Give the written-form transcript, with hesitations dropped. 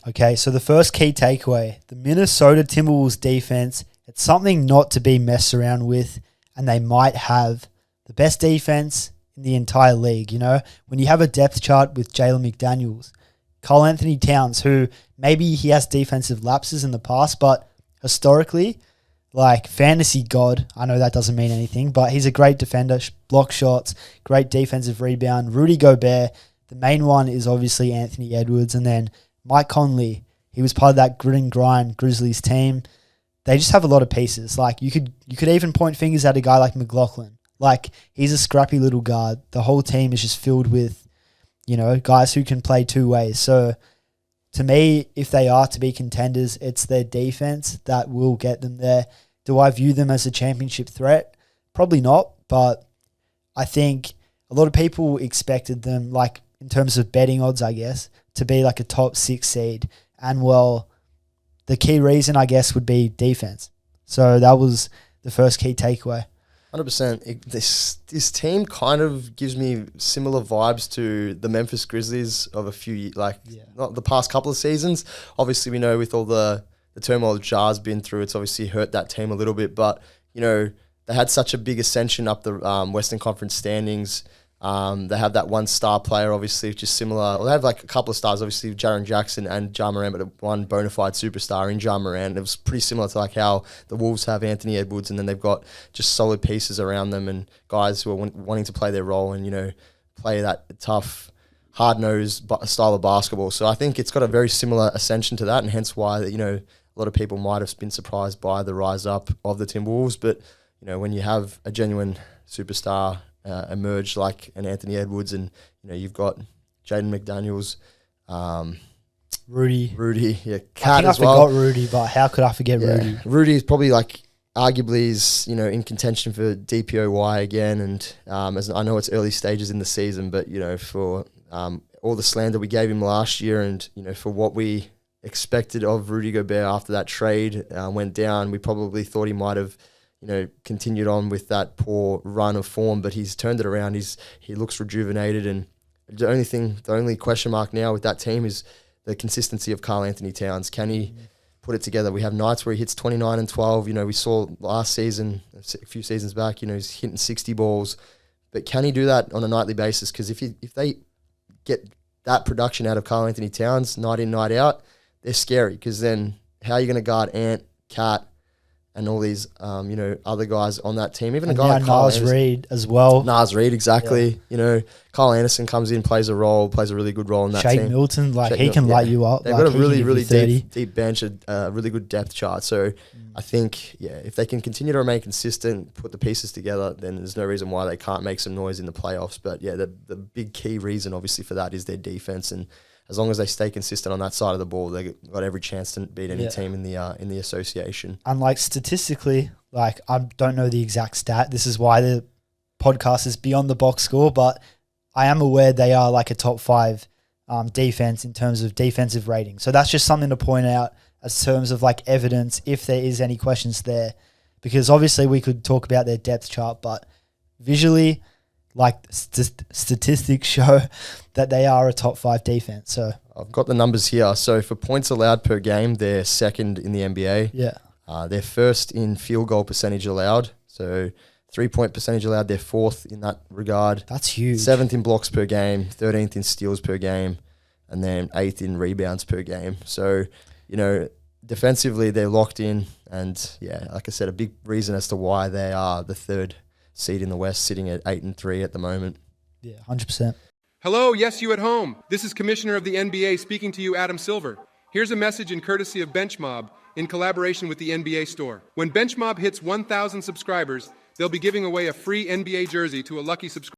Okay, so the first key takeaway, the Minnesota Timberwolves defense, it's something not to be messed around with, and they might have the best defense in the entire league. You know, when you have a depth chart with Jalen McDaniels, Karl Anthony Towns, who maybe he has defensive lapses in the past, but historically, like fantasy god, I know that doesn't mean anything, but he's a great defender, block shots, great defensive rebound. Rudy Gobert, the main one is obviously Anthony Edwards, and then Mike Conley. He was part of that grit and grind Grizzlies team. They just have a lot of pieces. Like you could even point fingers at a guy like McLaughlin. Like he's a scrappy little guard. The whole team is just filled with, you know, guys who can play two ways. So to me, if they are to be contenders, it's their defense that will get them there. Do I view them as a championship threat? Probably not, but I think a lot of people expected them, like in terms of betting odds, I guess, to be like a top 6 seed. And well, the key reason, I guess, would be defense. So that was the first key takeaway. 100%. This team kind of gives me similar vibes to the Memphis Grizzlies of a few, not the past couple of seasons. Obviously, we know with all the turmoil Jar's been through, it's obviously hurt that team a little bit. But, you know, they had such a big ascension up the Western Conference standings. They have that one star player, obviously, which is similar. Well, they have like a couple of stars, obviously, Jaren Jackson and Ja Morant, but one bona fide superstar in Ja Morant. It was pretty similar to like how the Wolves have Anthony Edwards, and then they've got just solid pieces around them and guys who are wanting to play their role and, you know, play that tough, hard-nosed style of basketball. So I think it's got a very similar ascension to that, and hence why, you know, a lot of people might have been surprised by the rise up of the Timberwolves. But, you know, when you have a genuine superstar emerge like an Anthony Edwards, and you know you've got Jaden McDaniels, Rudy, yeah, Cat as well. I forgot Rudy, but how could I forget Rudy? Rudy is probably like arguably is, you know, in contention for DPOY again, and as I know it's early stages in the season, but you know for all the slander we gave him last year, and you know for what we expected of Rudy Gobert after that trade went down, we probably thought he might have, you know, continued on with that poor run of form, but he's turned it around. He looks rejuvenated, and the only question mark now with that team is the consistency of Karl Anthony Towns. Can he put it together? We have nights where he hits 29 and 12. You know, we saw last season, a few seasons back, you know, he's hitting 60 balls, but can he do that on a nightly basis? Because if they get that production out of Karl Anthony Towns night in, night out, they're scary, because then how are you going to guard Ant, Cat, and all these, you know, other guys on that team. Even a guy like Karl Reid as well. Reid, exactly. Yeah. You know, Kyle Anderson comes in, plays a really good role in that team. Milton, he can light you up. They've got a really deep bench, a really good depth chart. So I think, if they can continue to remain consistent, put the pieces together, then there's no reason why they can't make some noise in the playoffs. But the big key reason, obviously, for that is their defense, and as long as they stay consistent on that side of the ball, they've got every chance to beat any team in the association. And like statistically, like I don't know the exact stat. This is why the podcast is beyond the box score, but I am aware they are like a top 5 defense in terms of defensive rating. So that's just something to point out as terms of like evidence if there is any questions there, because obviously we could talk about their depth chart, but visually, like statistics show that they are a top 5 defense. So I've got the numbers here. So for points allowed per game, they're second in the NBA. Yeah. They're first in field goal percentage allowed. So 3-point percentage allowed, they're fourth in that regard. That's huge. 7th in blocks per game, 13th in steals per game, and then 8th in rebounds per game. So, you know, defensively they're locked in, and like I said, a big reason as to why they are the 3rd seed in the West, sitting at 8-3 at the moment. Yeah, 100%. Hello, yes, you at home. This is Commissioner of the NBA speaking to you, Adam Silver. Here's a message in courtesy of BenchMob in collaboration with the NBA Store. When BenchMob hits 1,000 subscribers, they'll be giving away a free NBA jersey to a lucky subscriber.